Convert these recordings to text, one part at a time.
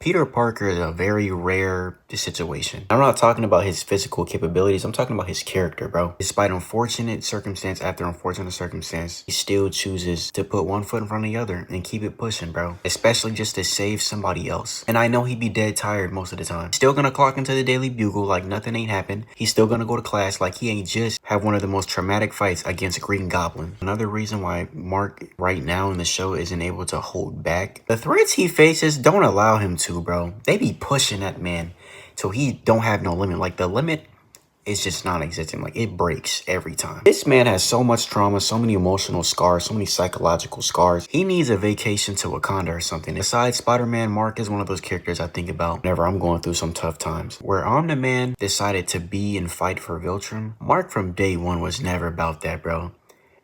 Peter Parker is a very rare situation. I'm not talking about his physical capabilities. I'm talking about his character, bro. Despite unfortunate circumstance after unfortunate circumstance, he still chooses to put one foot in front of the other and keep it pushing, bro. Especially just to save somebody else. And I know he'd be dead tired most of the time. Still gonna clock into the Daily Bugle like nothing ain't happened. He's still gonna go to class like he ain't just have one of the most traumatic fights against Green Goblin. Another reason why Mark right now in the show isn't able to hold back. The threats he faces don't allow him to, bro. They be pushing that man till he don't have no limit. Like the limit is just non-existent. Like it breaks every time. This man has so much trauma, so many emotional scars, so many psychological scars. He needs a vacation to Wakanda or something. Besides Spider-Man, Mark is one of those characters I think about whenever I'm going through some tough times. Where Omni-Man decided to be and fight for Viltrum, Mark from day one was never about that, bro.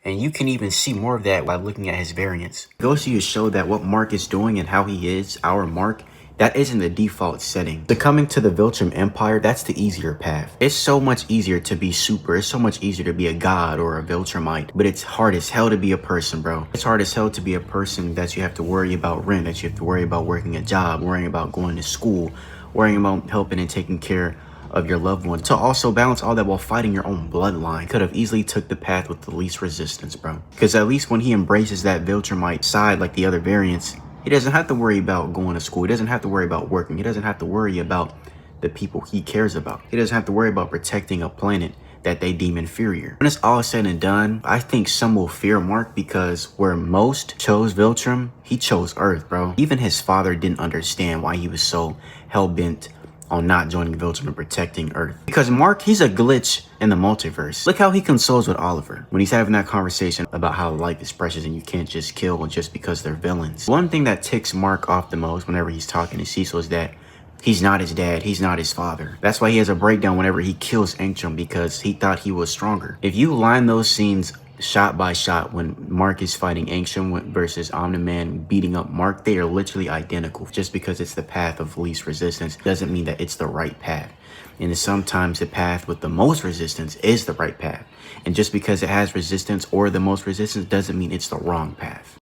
And you can even see more of that by looking at his variants. It goes to show that what Mark is doing and how he is, our Mark, that isn't the default setting. Succumbing to the Viltrum Empire, that's the easier path. It's so much easier to be super. It's so much easier to be a god or a Viltrumite. But it's hard as hell to be a person, bro. It's hard as hell to be a person that you have to worry about rent, that you have to worry about working a job, worrying about going to school, worrying about helping and taking care of your loved one, to also balance all that while fighting your own bloodline. Could have easily took the path with the least resistance, bro. Because at least when he embraces that Viltrumite side like the other variants, he doesn't have to worry about going to school. He doesn't have to worry about working. He doesn't have to worry about the people he cares about. He doesn't have to worry about protecting a planet that they deem inferior. When it's all said and done, I think some will fear Mark because where most chose Viltrum, he chose Earth, bro. Even his father didn't understand why he was so hell-bent on not joining Viltrum and protecting Earth. Because Mark, he's a glitch in the multiverse. Look how he consoles with Oliver when he's having that conversation about how life is precious and you can't just kill just because they're villains. One thing that ticks Mark off the most whenever he's talking to Cecil is that he's not his dad, he's not his father. That's why he has a breakdown whenever he kills Angstrom, because he thought he was stronger. If you line those scenes shot by shot when Mark is fighting Angstrom versus Omni-Man beating up Mark, they are literally identical. Just because it's the path of least resistance doesn't mean that it's the right path. And sometimes the path with the most resistance is the right path. And just because it has resistance or the most resistance doesn't mean it's the wrong path.